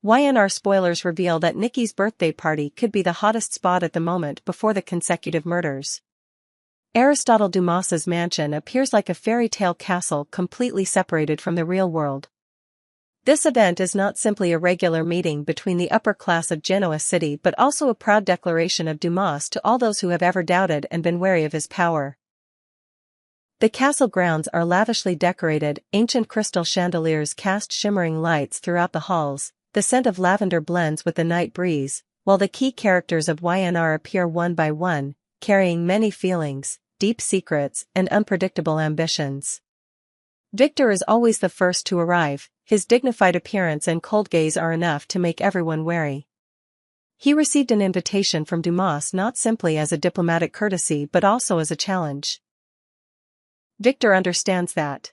Y&R Spoilers reveal that Nikki's birthday party could be the hottest spot at the moment before the consecutive murders. Aristotle Dumas's mansion appears like a fairy tale castle completely separated from the real world. This event is not simply a regular meeting between the upper class of Genoa City but also a proud declaration of Dumas to all those who have ever doubted and been wary of his power. The castle grounds are lavishly decorated, ancient crystal chandeliers cast shimmering lights throughout the halls, the scent of lavender blends with the night breeze, while the key characters of Y&R appear one by one, carrying many feelings, deep secrets, and unpredictable ambitions. Victor is always the first to arrive. His dignified appearance and cold gaze are enough to make everyone wary. He received an invitation from Dumas not simply as a diplomatic courtesy but also as a challenge. Victor understands that.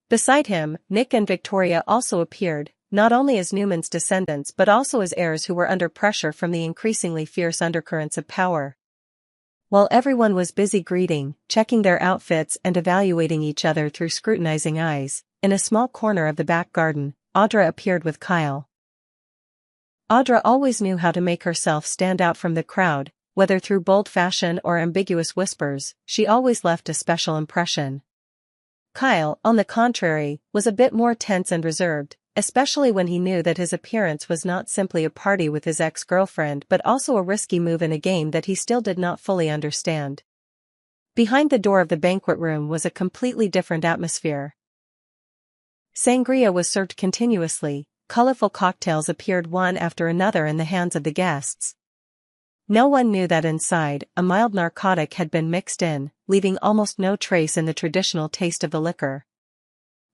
Beside him, Nick and Victoria also appeared, not only as Newman's descendants but also as heirs who were under pressure from the increasingly fierce undercurrents of power. While everyone was busy greeting, checking their outfits and evaluating each other through scrutinizing eyes, in a small corner of the back garden, Audra appeared with Kyle. Audra always knew how to make herself stand out from the crowd, whether through bold fashion or ambiguous whispers, she always left a special impression. Kyle, on the contrary, was a bit more tense and reserved, especially when he knew that his appearance was not simply a party with his ex-girlfriend but also a risky move in a game that he still did not fully understand. Behind the door of the banquet room was a completely different atmosphere. Sangria was served continuously, colorful cocktails appeared one after another in the hands of the guests. No one knew that inside, a mild narcotic had been mixed in, leaving almost no trace in the traditional taste of the liquor.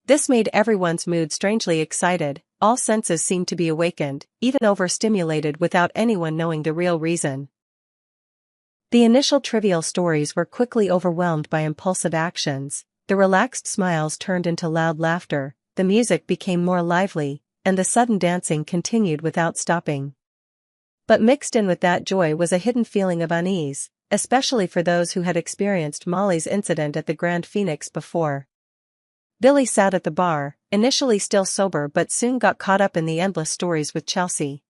This made everyone's mood strangely excited, all senses seemed to be awakened, even overstimulated without anyone knowing the real reason. The initial trivial stories were quickly overwhelmed by impulsive actions, the relaxed smiles turned into loud laughter, the music became more lively, and the sudden dancing continued without stopping. But mixed in with that joy was a hidden feeling of unease, especially for those who had experienced Molly's incident at the Grand Phoenix before. Billy sat at the bar, initially still sober but soon got caught up in the endless stories with Chelsea.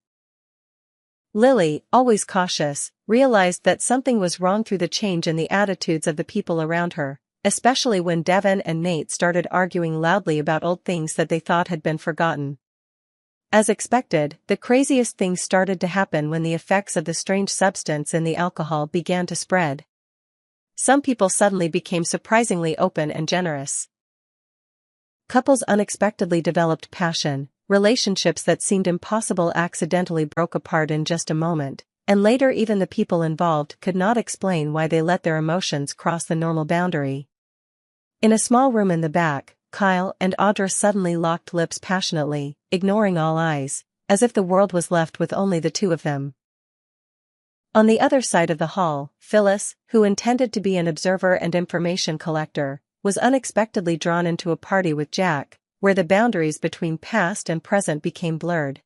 Lily, always cautious, realized that something was wrong through the change in the attitudes of the people around her, especially when Devon and Nate started arguing loudly about old things that they thought had been forgotten. As expected, the craziest things started to happen when the effects of the strange substance in the alcohol began to spread. Some people suddenly became surprisingly open and generous. Couples unexpectedly developed passion, relationships that seemed impossible accidentally broke apart in just a moment, and later even the people involved could not explain why they let their emotions cross the normal boundary. In a small room in the back, Kyle and Audra suddenly locked lips passionately, ignoring all eyes, as if the world was left with only the two of them. On the other side of the hall, Phyllis, who intended to be an observer and information collector, was unexpectedly drawn into a party with Jack, where the boundaries between past and present became blurred.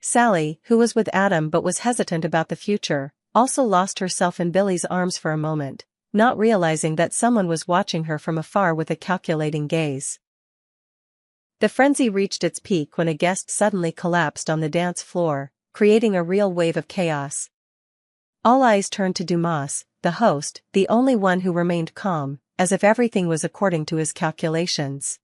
Sally, who was with Adam but was hesitant about the future, also lost herself in Billy's arms for a moment, not realizing that someone was watching her from afar with a calculating gaze. The frenzy reached its peak when a guest suddenly collapsed on the dance floor, creating a real wave of chaos. All eyes turned to Dumas, the host, the only one who remained calm, as if everything was according to his calculations.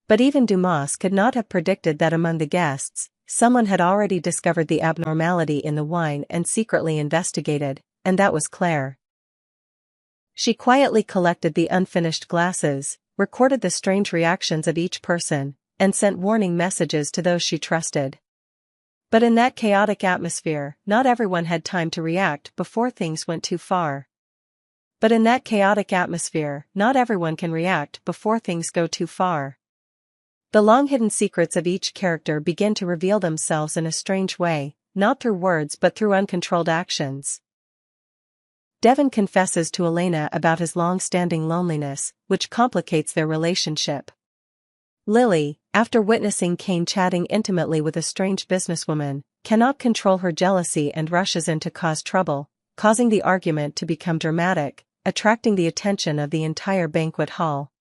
But even Dumas could not have predicted that among the guests, someone had already discovered the abnormality in the wine and secretly investigated, and that was Clare. She quietly collected the unfinished glasses, recorded the strange reactions of each person, and sent warning messages to those she trusted. But in that chaotic atmosphere, not everyone had time to react before things went too far. But in that chaotic atmosphere, not everyone can react before things go too far. The long-hidden secrets of each character begin to reveal themselves in a strange way, not through words but through uncontrolled actions. Devon confesses to Elena about his long-standing loneliness, which complicates their relationship. Lily, after witnessing Cain chatting intimately with a strange businesswoman, cannot control her jealousy and rushes in to cause trouble, causing the argument to become dramatic, attracting the attention of the entire banquet hall.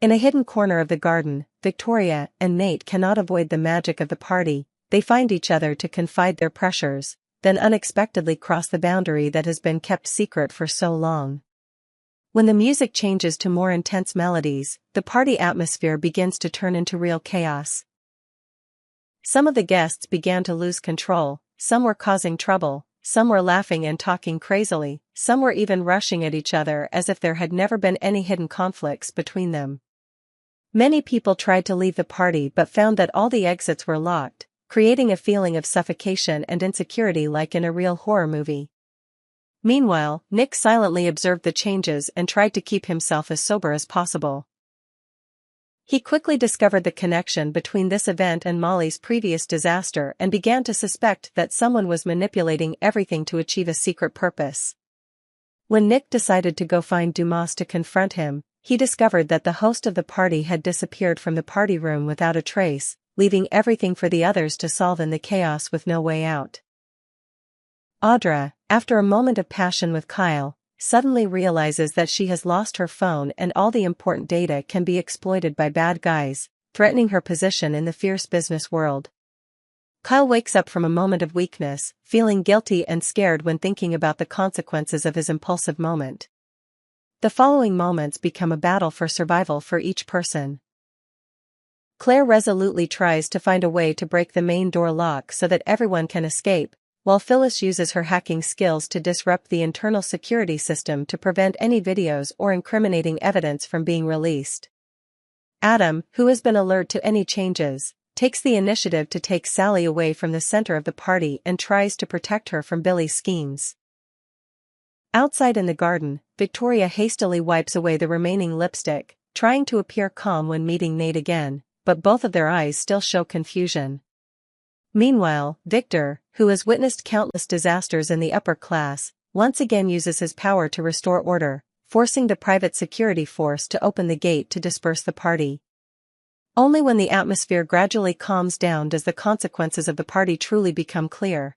In a hidden corner of the garden, Victoria and Nate cannot avoid the magic of the party. They find each other to confide their pressures, then unexpectedly cross the boundary that has been kept secret for so long. When the music changes to more intense melodies, the party atmosphere begins to turn into real chaos. Some of the guests began to lose control, some were causing trouble, some were laughing and talking crazily, some were even rushing at each other as if there had never been any hidden conflicts between them. Many people tried to leave the party but found that all the exits were locked, creating a feeling of suffocation and insecurity like in a real horror movie. Meanwhile, Nick silently observed the changes and tried to keep himself as sober as possible. He quickly discovered the connection between this event and Molly's previous disaster and began to suspect that someone was manipulating everything to achieve a secret purpose. When Nick decided to go find Dumas to confront him, he discovered that the host of the party had disappeared from the party room without a trace, leaving everything for the others to solve in the chaos with no way out. Audra, after a moment of passion with Kyle, suddenly realizes that she has lost her phone and all the important data can be exploited by bad guys, threatening her position in the fierce business world. Kyle wakes up from a moment of weakness, feeling guilty and scared when thinking about the consequences of his impulsive moment. The following moments become a battle for survival for each person. Claire resolutely tries to find a way to break the main door lock so that everyone can escape, while Phyllis uses her hacking skills to disrupt the internal security system to prevent any videos or incriminating evidence from being released. Adam, who has been alert to any changes, takes the initiative to take Sally away from the center of the party and tries to protect her from Billy's schemes. Outside in the garden, Victoria hastily wipes away the remaining lipstick, trying to appear calm when meeting Nate again, but both of their eyes still show confusion. Meanwhile, Victor, who has witnessed countless disasters in the upper class, once again uses his power to restore order, forcing the private security force to open the gate to disperse the party. Only when the atmosphere gradually calms down does the consequences of the party truly become clear.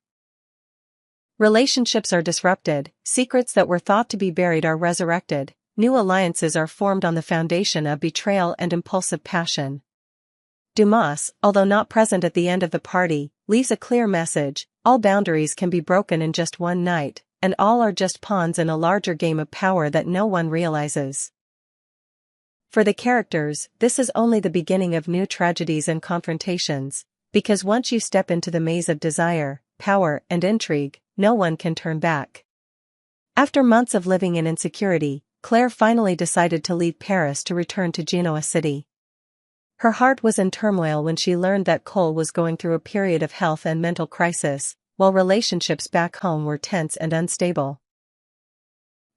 Relationships are disrupted, secrets that were thought to be buried are resurrected, new alliances are formed on the foundation of betrayal and impulsive passion. Dumas, although not present at the end of the party, leaves a clear message: all boundaries can be broken in just one night, and all are just pawns in a larger game of power that no one realizes. For the characters, this is only the beginning of new tragedies and confrontations, because once you step into the maze of desire, power, and intrigue, no one can turn back. After months of living in insecurity, Claire finally decided to leave Paris to return to Genoa City. Her heart was in turmoil when she learned that Cole was going through a period of health and mental crisis, while relationships back home were tense and unstable.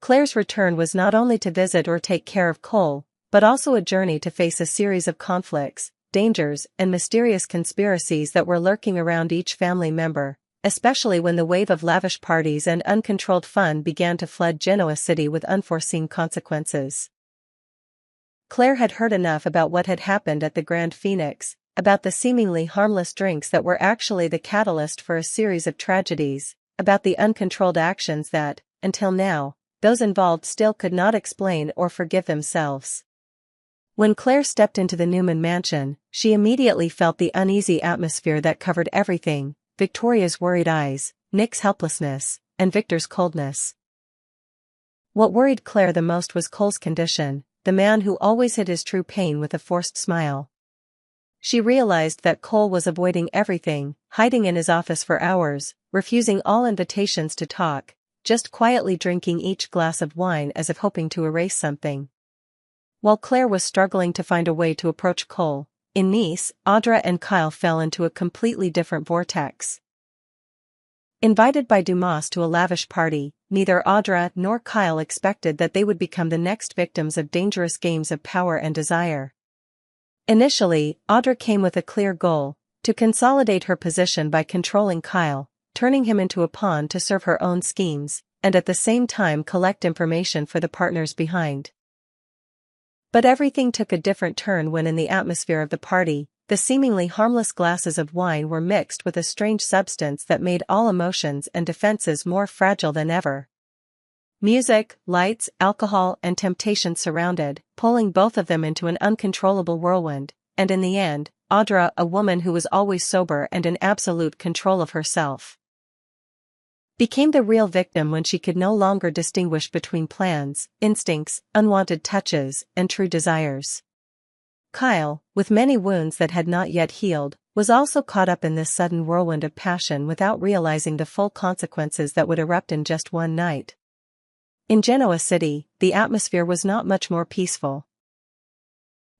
Claire's return was not only to visit or take care of Cole, but also a journey to face a series of conflicts, dangers, and mysterious conspiracies that were lurking around each family member, especially when the wave of lavish parties and uncontrolled fun began to flood Genoa City with unforeseen consequences. Claire had heard enough about what had happened at the Grand Phoenix, about the seemingly harmless drinks that were actually the catalyst for a series of tragedies, about the uncontrolled actions that, until now, those involved still could not explain or forgive themselves. When Claire stepped into the Newman mansion, she immediately felt the uneasy atmosphere that covered everything: Victoria's worried eyes, Nick's helplessness, and Victor's coldness. What worried Claire the most was Cole's condition, the man who always hid his true pain with a forced smile. She realized that Cole was avoiding everything, hiding in his office for hours, refusing all invitations to talk, just quietly drinking each glass of wine as if hoping to erase something. While Claire was struggling to find a way to approach Cole, in Nice, Audra and Kyle fell into a completely different vortex. Invited by Dumas to a lavish party, neither Audra nor Kyle expected that they would become the next victims of dangerous games of power and desire. Initially, Audra came with a clear goal: to consolidate her position by controlling Kyle, turning him into a pawn to serve her own schemes, and at the same time collect information for the partners behind. But everything took a different turn when, in the atmosphere of the party, the seemingly harmless glasses of wine were mixed with a strange substance that made all emotions and defenses more fragile than ever. Music, lights, alcohol, and temptation surrounded, pulling both of them into an uncontrollable whirlwind, and in the end, Audra, a woman who was always sober and in absolute control of herself, became the real victim when she could no longer distinguish between plans, instincts, unwanted touches, and true desires. Kyle, with many wounds that had not yet healed, was also caught up in this sudden whirlwind of passion without realizing the full consequences that would erupt in just one night. In Genoa City, the atmosphere was not much more peaceful.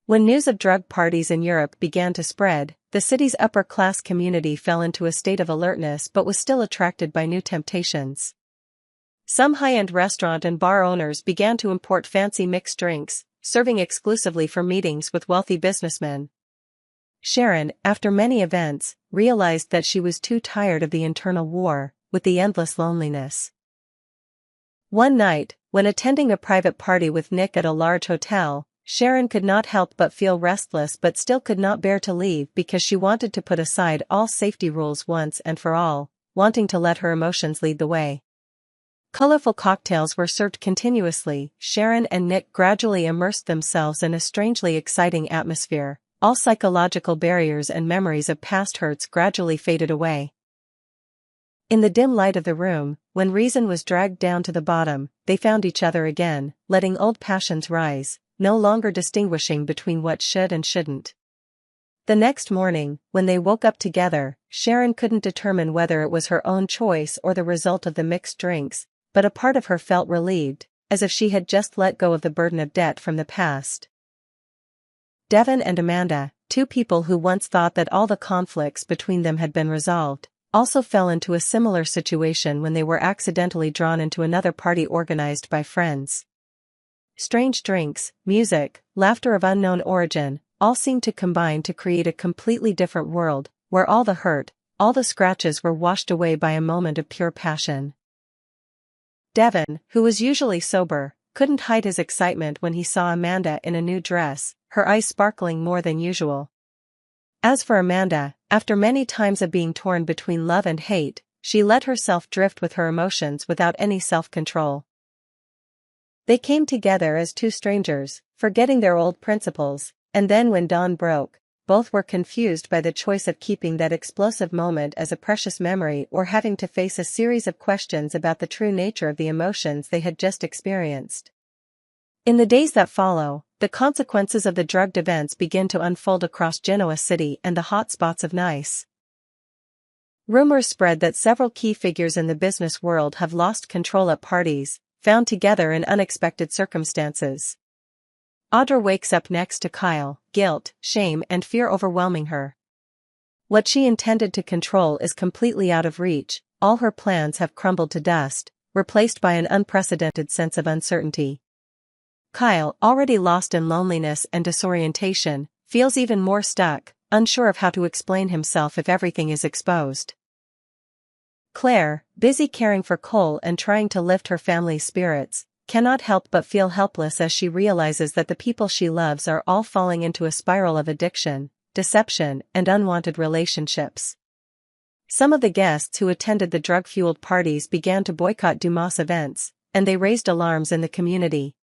When news of drug parties in Europe began to spread, the city's upper-class community fell into a state of alertness but was still attracted by new temptations. Some high-end restaurant and bar owners began to import fancy mixed drinks, serving exclusively for meetings with wealthy businessmen. Sharon, after many events, realized that she was too tired of the internal war, with the endless loneliness. One night, when attending a private party with Nick at a large hotel, Sharon could not help but feel restless but still could not bear to leave because she wanted to put aside all safety rules once and for all, wanting to let her emotions lead the way. Colorful cocktails were served continuously. Sharon and Nick gradually immersed themselves in a strangely exciting atmosphere. All psychological barriers and memories of past hurts gradually faded away. In the dim light of the room, when reason was dragged down to the bottom, they found each other again, letting old passions rise, no longer distinguishing between what should and shouldn't. The next morning, when they woke up together, Sharon couldn't determine whether it was her own choice or the result of the mixed drinks, but a part of her felt relieved, as if she had just let go of the burden of debt from the past. Devon and Amanda, two people who once thought that all the conflicts between them had been resolved, also fell into a similar situation when they were accidentally drawn into another party organized by friends. Strange drinks, music, laughter of unknown origin, all seemed to combine to create a completely different world, where all the hurt, all the scratches were washed away by a moment of pure passion. Devon, who was usually sober, couldn't hide his excitement when he saw Amanda in a new dress, her eyes sparkling more than usual. As for Amanda, after many times of being torn between love and hate, she let herself drift with her emotions without any self-control. They came together as two strangers, forgetting their old principles, and then when dawn broke, both were confused by the choice of keeping that explosive moment as a precious memory or having to face a series of questions about the true nature of the emotions they had just experienced. In the days that follow, the consequences of the drugged events begin to unfold across Genoa City and the hot spots of Nice. Rumors spread that several key figures in the business world have lost control at parties, found together in unexpected circumstances. Audra wakes up next to Kyle, guilt, shame and fear overwhelming her. What she intended to control is completely out of reach, all her plans have crumbled to dust, replaced by an unprecedented sense of uncertainty. Kyle, already lost in loneliness and disorientation, feels even more stuck, unsure of how to explain himself if everything is exposed. Clare, busy caring for Cole and trying to lift her family's spirits, cannot help but feel helpless as she realizes that the people she loves are all falling into a spiral of addiction, deception, and unwanted relationships. Some of the guests who attended the drug-fueled parties began to boycott Dumas events, and they raised alarms in the community.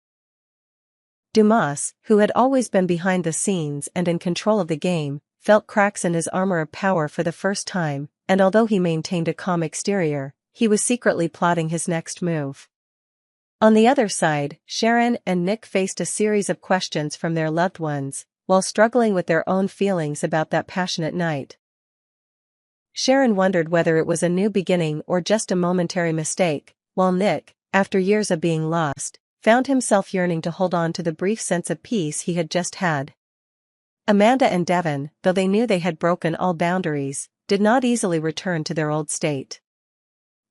Dumas, who had always been behind the scenes and in control of the game, felt cracks in his armor of power for the first time, and although he maintained a calm exterior, he was secretly plotting his next move. On the other side, Sharon and Nick faced a series of questions from their loved ones, while struggling with their own feelings about that passionate night. Sharon wondered whether it was a new beginning or just a momentary mistake, while Nick, after years of being lost, found himself yearning to hold on to the brief sense of peace he had just had. Amanda and Devon, though they knew they had broken all boundaries, did not easily return to their old state.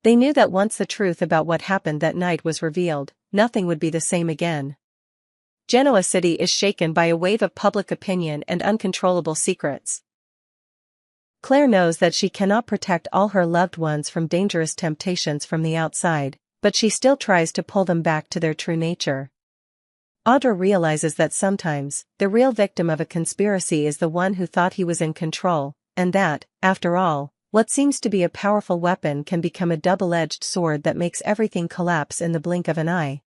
They knew that once the truth about what happened that night was revealed, nothing would be the same again. Genoa City is shaken by a wave of public opinion and uncontrollable secrets. Clare knows that she cannot protect all her loved ones from dangerous temptations from the outside, but she still tries to pull them back to their true nature. Audra realizes that sometimes, the real victim of a conspiracy is the one who thought he was in control, and that, after all, What seems to be a powerful weapon can become a double-edged sword that makes everything collapse in the blink of an eye.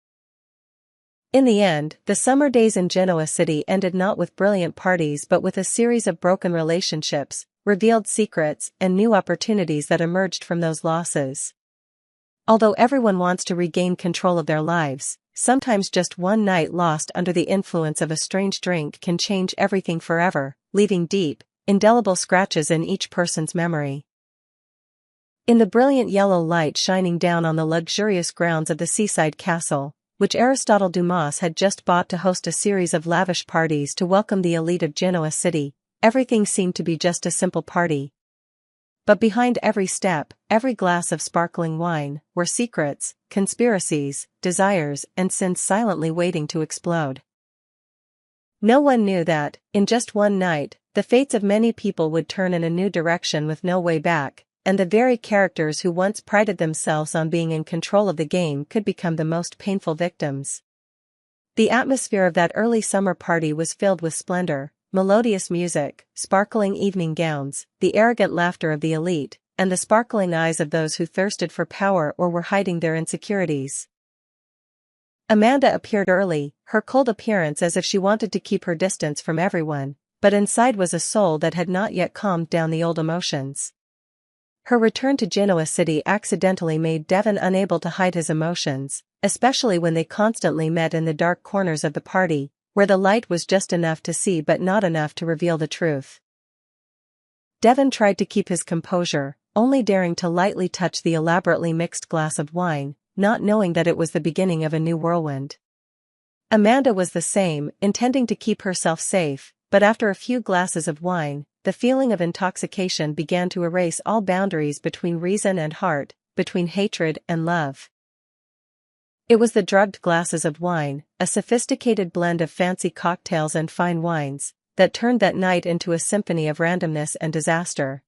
In the end, the summer days in Genoa City ended not with brilliant parties but with a series of broken relationships, revealed secrets, and new opportunities that emerged from those losses. Although everyone wants to regain control of their lives, sometimes just one night lost under the influence of a strange drink can change everything forever, leaving deep, indelible scratches in each person's memory. In the brilliant yellow light shining down on the luxurious grounds of the seaside castle, which Aristotle Dumas had just bought to host a series of lavish parties to welcome the elite of Genoa City, everything seemed to be just a simple party. But behind every step, every glass of sparkling wine, were secrets, conspiracies, desires, and sins silently waiting to explode. No one knew that, in just one night, the fates of many people would turn in a new direction with no way back, and the very characters who once prided themselves on being in control of the game could become the most painful victims. The atmosphere of that early summer party was filled with splendor, melodious music, sparkling evening gowns, the arrogant laughter of the elite, and the sparkling eyes of those who thirsted for power or were hiding their insecurities. Amanda appeared early, her cold appearance as if she wanted to keep her distance from everyone, but inside was a soul that had not yet calmed down the old emotions. Her return to Genoa City accidentally made Devon unable to hide his emotions, especially when they constantly met in the dark corners of the party, where the light was just enough to see but not enough to reveal the truth. Devon tried to keep his composure, only daring to lightly touch the elaborately mixed glass of wine, not knowing that it was the beginning of a new whirlwind. Amanda was the same, intending to keep herself safe, but after a few glasses of wine, the feeling of intoxication began to erase all boundaries between reason and heart, between hatred and love. It was the drugged glasses of wine, a sophisticated blend of fancy cocktails and fine wines, that turned that night into a symphony of randomness and disaster.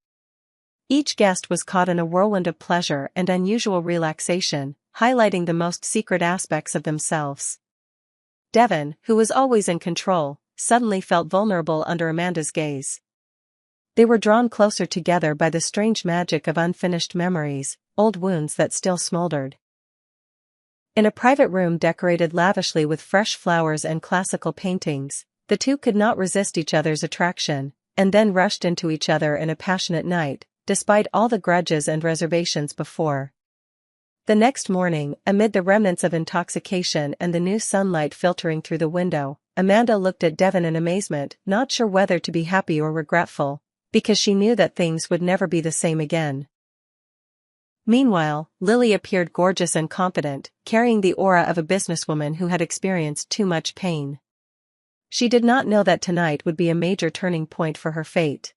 Each guest was caught in a whirlwind of pleasure and unusual relaxation, highlighting the most secret aspects of themselves. Devon, who was always in control, suddenly felt vulnerable under Amanda's gaze. They were drawn closer together by the strange magic of unfinished memories, old wounds that still smoldered. In a private room decorated lavishly with fresh flowers and classical paintings, the two could not resist each other's attraction, and then rushed into each other in a passionate night, despite all the grudges and reservations before. The next morning, amid the remnants of intoxication and the new sunlight filtering through the window, Amanda looked at Devon in amazement, not sure whether to be happy or regretful, because she knew that things would never be the same again. Meanwhile, Lily appeared gorgeous and confident, carrying the aura of a businesswoman who had experienced too much pain. She did not know that tonight would be a major turning point for her fate.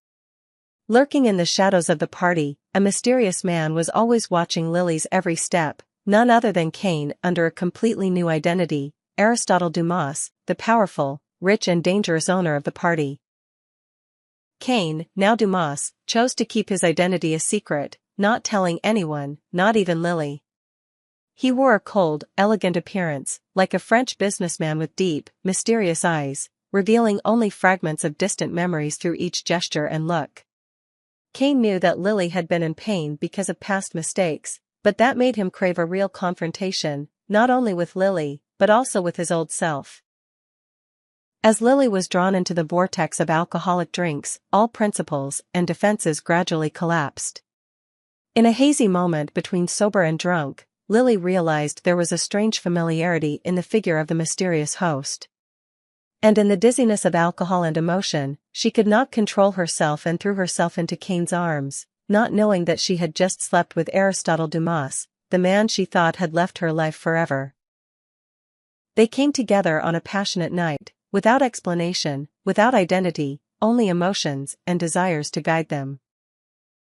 Lurking in the shadows of the party, a mysterious man was always watching Lily's every step, none other than Cain under a completely new identity, Aristotle Dumas, the powerful, rich and dangerous owner of the party. Cain, now Dumas, chose to keep his identity a secret, not telling anyone, not even Lily. He wore a cold, elegant appearance, like a French businessman with deep, mysterious eyes, revealing only fragments of distant memories through each gesture and look. Cain knew that Lily had been in pain because of past mistakes, but that made him crave a real confrontation, not only with Lily, but also with his old self. As Lily was drawn into the vortex of alcoholic drinks, all principles and defenses gradually collapsed. In a hazy moment between sober and drunk, Lily realized there was a strange familiarity in the figure of the mysterious host. And in the dizziness of alcohol and emotion, she could not control herself and threw herself into Cain's arms, not knowing that she had just slept with Aristotle Dumas, the man she thought had left her life forever. They came together on a passionate night, without explanation, without identity, only emotions and desires to guide them.